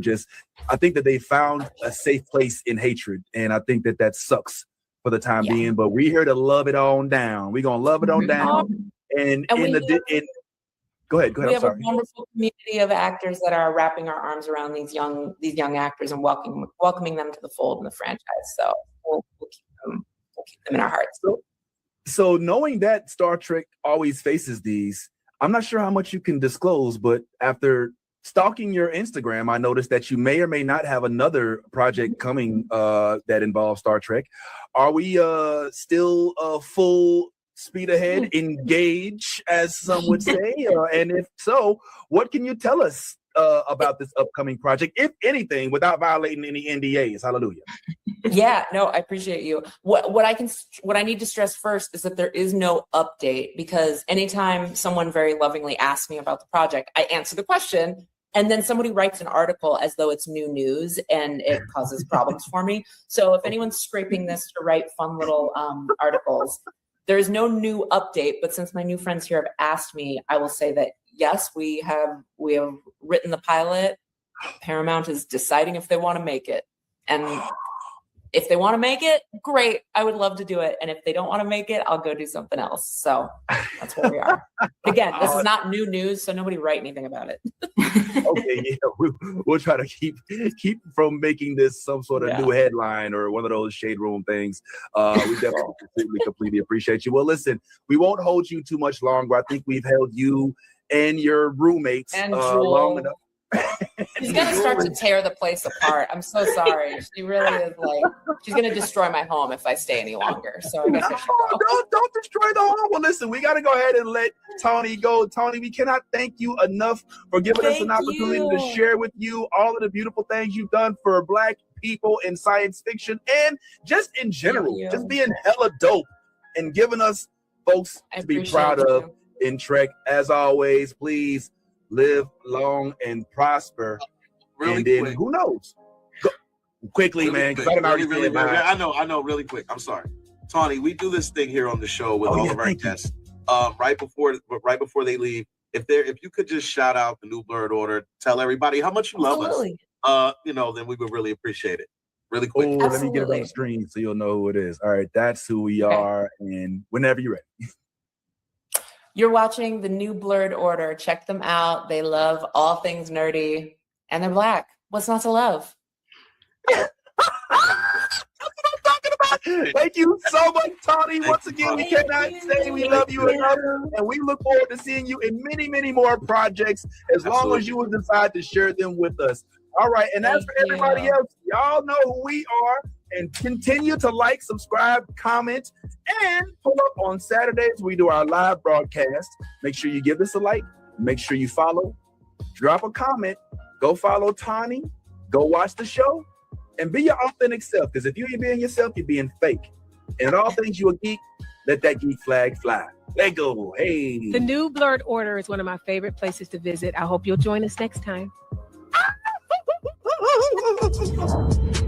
I think that they found a safe place in hatred. And I think that sucks for the time being, but we're here to love it on down. We're going to love it on down. And go ahead. We have a wonderful community of actors that are wrapping our arms around these young actors and welcoming them to the fold in the franchise. So we'll keep them in our hearts. So knowing that Star Trek always faces these, I'm not sure how much you can disclose, but after stalking your Instagram, I noticed that you may or may not have another project coming that involves Star Trek. Are we still full speed ahead, engage, as some would say? And if so, what can you tell us about this upcoming project, if anything, without violating any NDAs? Hallelujah. Yeah, no, I appreciate you. What I need to stress first is that there is no update, because anytime someone very lovingly asks me about the project, I answer the question, and then somebody writes an article as though it's new news, and it causes problems for me. So if anyone's scraping this to write fun little articles, there is no new update. But since my new friends here have asked me, I will say that yes, we have written the pilot. Paramount is deciding if they want to make it, and if they want to make it, great. I would love to do it. And if they don't want to make it, I'll go do something else. So that's where we are. Again, this is not new news, so nobody write anything about it. Okay, yeah, we'll try to keep from making this some sort of new headline or one of those shade room things. We definitely completely appreciate you. Well, listen, we won't hold you too much longer. I think we've held you and your roommates and long enough. She's gonna start to tear the place apart. I'm so sorry. She really is she's gonna destroy my home if I stay any longer. So I guess I should go. Don't destroy the home. Well, listen, we gotta go ahead and let Tawny go. Tawny, we cannot thank you enough for giving us an opportunity to share with you all of the beautiful things you've done for Black people in science fiction and just in general, just being hella dope and giving us folks to be proud of in Trek. As always, please live long and prosper. Really then quick. Who knows? Quickly, man, because I can already feel it. I know, really quick. I'm sorry. Tawny, we do this thing here on the show with all of our guests. Right before they leave, if you could just shout out the New Blurred Order, tell everybody how much you love us. Then we would really appreciate it. really quick. Oh, let me get it on the screen so you'll know who it is. All right, that's who we are. And whenever you're ready. You're watching the new Blurred Order. Check them out. They love all things nerdy, and they're Black. What's not to love? That's what I'm talking about. Thank you so much, Tawny. Once again, we cannot say we love you enough, and we look forward to seeing you in many, many more projects as long as you will decide to share them with us. All right, and as for everybody else, y'all know who we are, and continue to like, subscribe, comment, and pull up on Saturdays. We do our live broadcast. Make sure you give us a like. Make sure you follow. Drop a comment. Go follow Tawny. Go watch the show. And be your authentic self. Because if you ain't being yourself, you're being fake. And in all things you a geek, let that geek flag fly. Let go. Hey. The new Blurred Order is one of my favorite places to visit. I hope you'll join us next time.